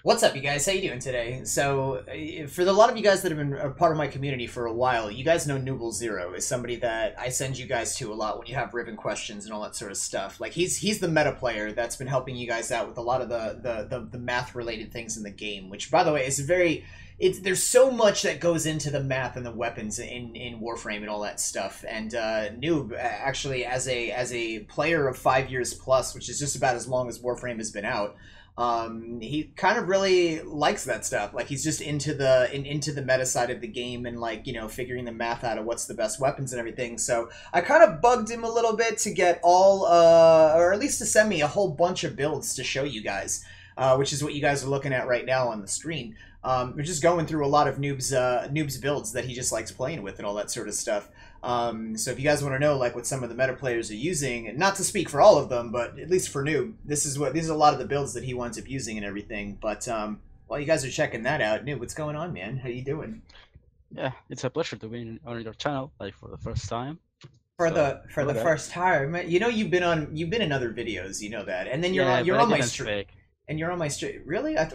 What's up, you guys? How you doing today? So, for a lot of you guys that have been a part of my community for a while, you guys know Nooble Zero is somebody that I send you guys to a lot when you have Riven questions and all that sort of stuff. Like he's the meta player that's been helping you guys out with a lot of the math related things in the game. Which, by the way, is very there's so much that goes into the math and the weapons in Warframe and all that stuff. And Noob actually, as a player of 5 years plus, which is just about as long as Warframe has been out. He kind of really likes that stuff. Like he's just into the meta side of the game and like, figuring the math out of what's the best weapons and everything. So I kind of bugged him a little bit to get all or at least to send me a whole bunch of builds to show you guys, which is what you guys are looking at right now on the screen. We're just going through a lot of Noob's builds that he just likes playing with and all that sort of stuff. So if you guys want to know like what some of the meta players are using, and not to speak for all of them, but at least for Noob, these are a lot of the builds that he winds up using and everything. But while you guys are checking that out, Noob, what's going on, man? How you doing? Yeah, it's a pleasure to be on your channel, like for the first time. For So the for hello the there. first time, you've been in other videos, you know that, and then Yeah, you're but I on my didn't stream, speak. and you're on my stream. Really? I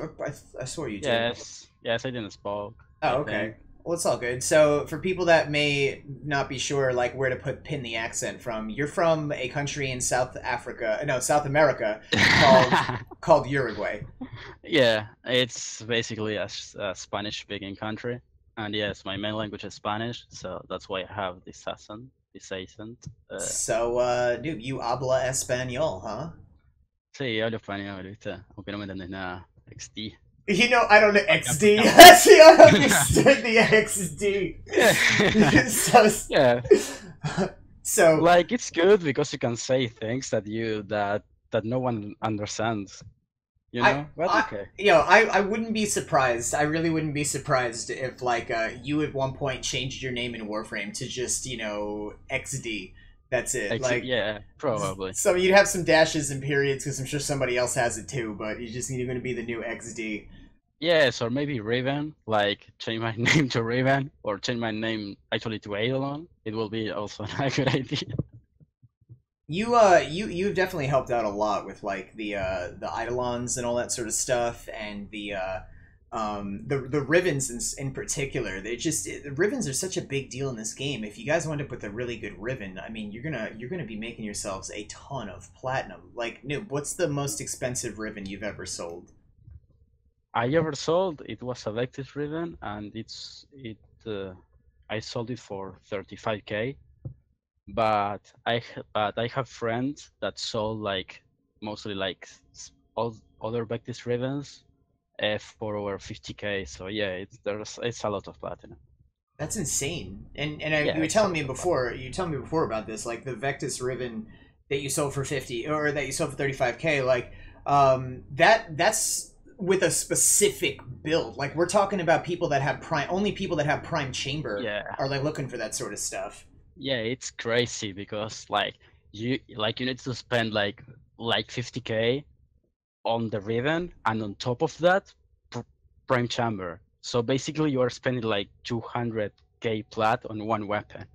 swore you did. Yes, I didn't spoke. I Oh, think. okay. Well, it's all good. So, for people that may not be sure, like where to pin the accent from, you're from a country in South Africa, no, South America, called called Uruguay. Yeah, it's basically a Spanish-speaking country, and yes, my main language is Spanish, so that's why I have this accent. This accent. Uh, So, dude, you habla español, huh? sí, hablo español, ¿viste? Aunque no me entendés nada. XD. I don't know Like, XD. See, I understood the XD. yeah. so, Yeah. so Like it's good because you can say things that no one understands, you I, know? But I, okay. I wouldn't be surprised. I really wouldn't be surprised if, like, you at one point changed your name in Warframe to just, XD. That's it. Like Like, yeah, probably. so you'd have some dashes and periods because I'm sure somebody else has it too, but you're going to be the new XD. Yes, or maybe Raven, like change my name to Raven or change my name actually to Eidolon. It will be also a good idea. You've definitely helped out a lot with like the eidolons and all that sort of stuff, and the rivens in particular. The rivens are such a big deal in this game. If you guys wind up with a really good riven, I mean, you're gonna be making yourselves a ton of platinum. Like, Noob, what's the most expensive riven you've ever sold? I ever sold it was selected Raven and I sold it for 35K. But I have friends that sold like mostly like all other Vectis Ravens for over 50K. So yeah, it's a lot of platinum. That's insane. Yeah, You were it's a telling lot me of platinum. before. You told me before about this, like the Vectis Riven that you sold for 50, or that you sold for 35K. Like, that's with a specific build. Like we're talking about people that have prime. Only people that have prime chamber Yeah, are like looking for that sort of stuff. yeah, it's crazy because you need to spend like 50K on the Raven and on top of that pr Prime Chamber. So basically you are spending like 200K plat on one weapon.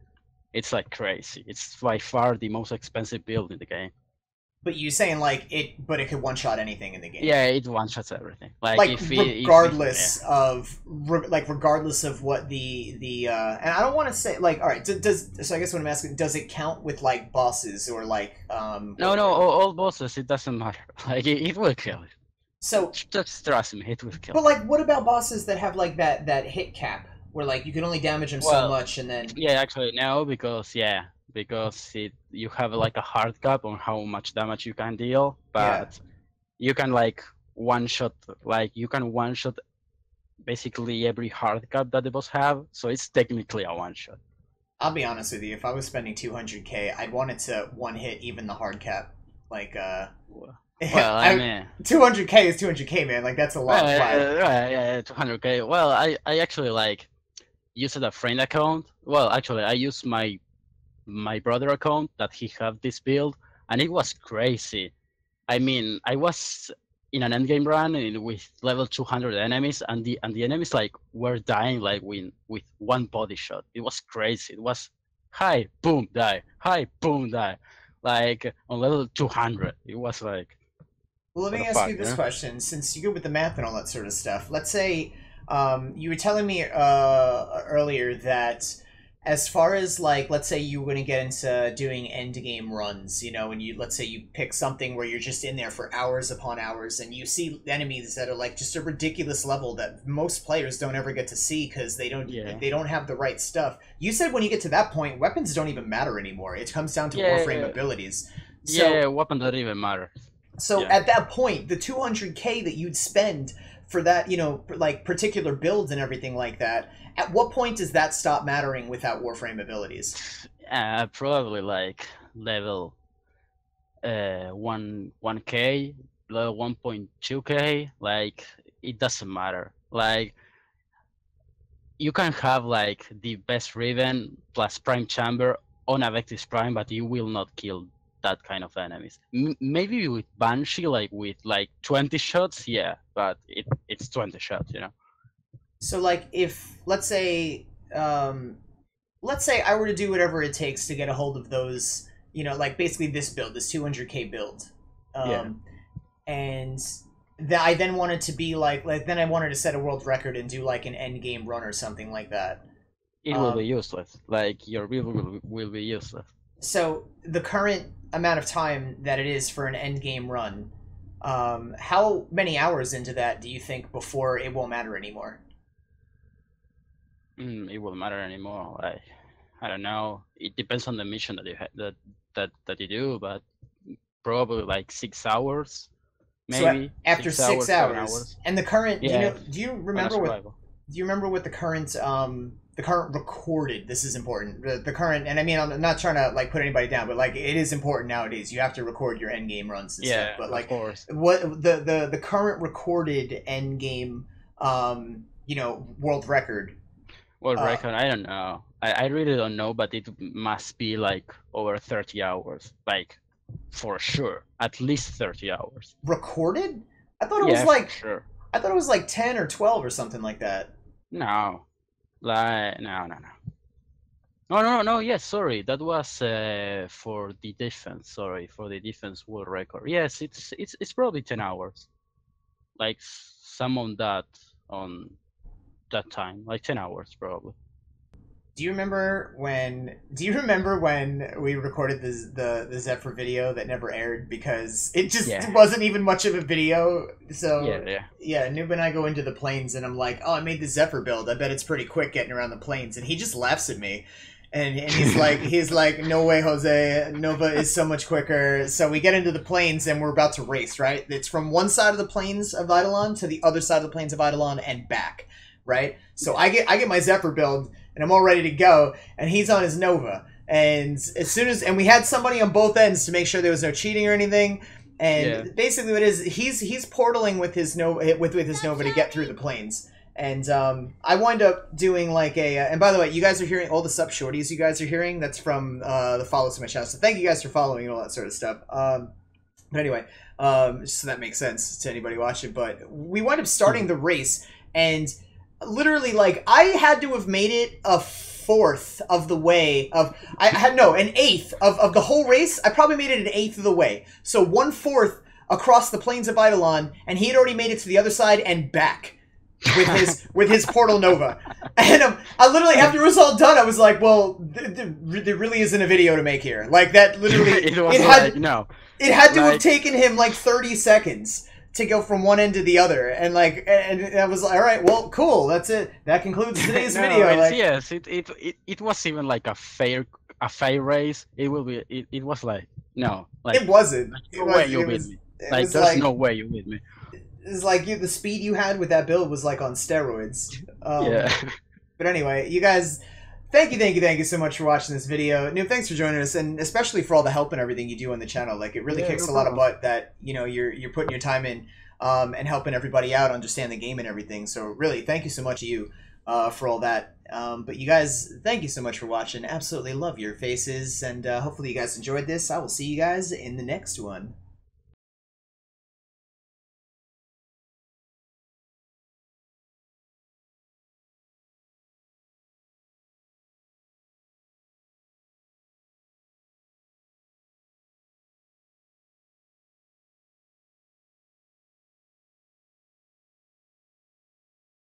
It's like crazy. It's by far the most expensive build in the game. But you saying like but it could one shot anything in the game. Yeah, it one shots everything. Like Like if yeah. regardless of what the and I don't want to say like, all right, does so I guess what I'm asking, does it count with like bosses or like No, all bosses, it doesn't matter. Like it will kill it. so Just trust me, it will kill but it. like what about bosses that have like that hit cap where like you can only damage them so Well, much and then yeah, actually no, because you have like a hard cap on how much damage you can deal, yeah. but you can like one shot basically every hard cap that the boss have, so it's technically a one shot. I'll be honest with you, if I was spending 200K, I'd want it to one hit even the hard cap. Like Well, I I mean, 200K is 200K, man. Like that's a lot of plat. yeah, 200K. Well, I actually like used a friend account. Well, actually, I used my brother account that he had this build, and it was crazy. I mean, I was in an endgame run with level 200 enemies, and the enemies like were dying like with one body shot. It was crazy. It was hi, boom, die, hi, boom, die, like on level 200. It was like Well, let What me the ask fuck, you you this know? question, since you're good with the math and all that sort of stuff. Let's say you were telling me earlier that as far as like, let's say you were going to get into doing end game runs, you know, and you let's say you pick something where you're just in there for hours upon hours, and you see enemies that are like just a ridiculous level that most players don't ever get to see because Yeah. they don't have the right stuff. You said when you get to that point, weapons don't even matter anymore. It comes down to Warframe Yeah. abilities. So Yeah. Weapon doesn't even matter. so Yeah. at that point, the 200K that you'd spend for that, you know, like particular builds and everything like that, at what point does that stop mattering without Warframe abilities? Probably like level 1K, level 1.2K. Like it doesn't matter. Like you can have like the best Riven plus Prime Chamber on a Vectis Prime, but you will not kill that kind of enemies. Maybe with Banshee, like with like 20 shots, yeah, but it's 20 shots, you know. So like if let's say I were to do whatever it takes to get a hold of those, you know, like basically this build, this 200K build. Yeah, Um and that I then wanted to be like then I wanted to set a world record and do like an end game run or something like that. it will be Um useless. Like your build will be useless. So the current amount of time that it is for an end game run, how many hours into that do you think before it won't matter anymore? It won't matter anymore. Like I don't know. It depends on the mission that you that you do, but probably like 6 hours, So maybe after six six hours, seven hours, hours. and the current, Yeah, do you on a remember what survival. do you remember what the current recorded? This is important. The current, and I mean, I'm not trying to like put anybody down, but like it is important nowadays. You have to record your end game runs and stuff. Yeah, But of like, course. what the current recorded end game, you know, world record. Well, Uh, reckon I don't know. I really don't know, but it must be like over 30 hours, like for sure, at least 30 hours. Recorded? I thought it was Yeah, for like sure. I thought it was like 10 or 12 or something like that. No, like no. No, no, no. Yes, sorry. That was for the defense. Sorry, for the defense world record. Yes, it's probably 10 hours. Like some on that time, like 10 hours probably. Do you remember when we recorded the Zephyr video that never aired because it just Yeah, wasn't even much of a video? So yeah. yeah, Noob and I go into the plains and I'm like, "Oh, I made the Zephyr build. I bet it's pretty quick getting around the plains." And he just laughs at me. And he's like, "No way, Jose. Nova is so much quicker." So we get into the plains and we're about to race, right? It's from one side of the plains of Eidolon to the other side of the plains of Eidolon and back, right? So I get my Zephyr build and I'm all ready to go, and he's on his Nova. And as soon as we had somebody on both ends to make sure there was no cheating or anything. Yeah. And basically, what it is he's portaling with his Nova with his Nova to get through the plains. And I wind up doing like a. And by the way, you guys are hearing all the sub shorties you guys are hearing. That's from the follows to my channel. So thank you guys for following and all that sort of stuff. But anyway, so that makes sense to anybody watching. But we wind up starting the race, and literally, like I had to have made it a fourth of the way of I had no an eighth of the whole race. I probably made it an eighth of the way. So 1/4 across the plains of Eidolon, and he had already made it to the other side and back with his Portal Nova. And I literally, after it was all done, I was like, well, there really isn't a video to make here. Like that, literally, It was it had to have like- taken him like 30 seconds to go from one end to the other, and I was like, all right, well, cool, that's it. That concludes today's No, video. Like, yes, it was even like a fair race. It was like no, like it wasn't. no way you beat me. Like there's no way you beat me. It's like the speed you had with that build was like on steroids. Yeah. But anyway, you guys, thank you so much for watching this video. Noob, thanks for joining us, and especially for all the help and everything you do on the channel. Like, it really kicks a lot of butt that, you know, you're putting your time in and helping everybody out understand the game and everything. So really, thank you so much to you for all that. But you guys, thank you so much for watching. Absolutely love your faces, and hopefully you guys enjoyed this. I will see you guys in the next one.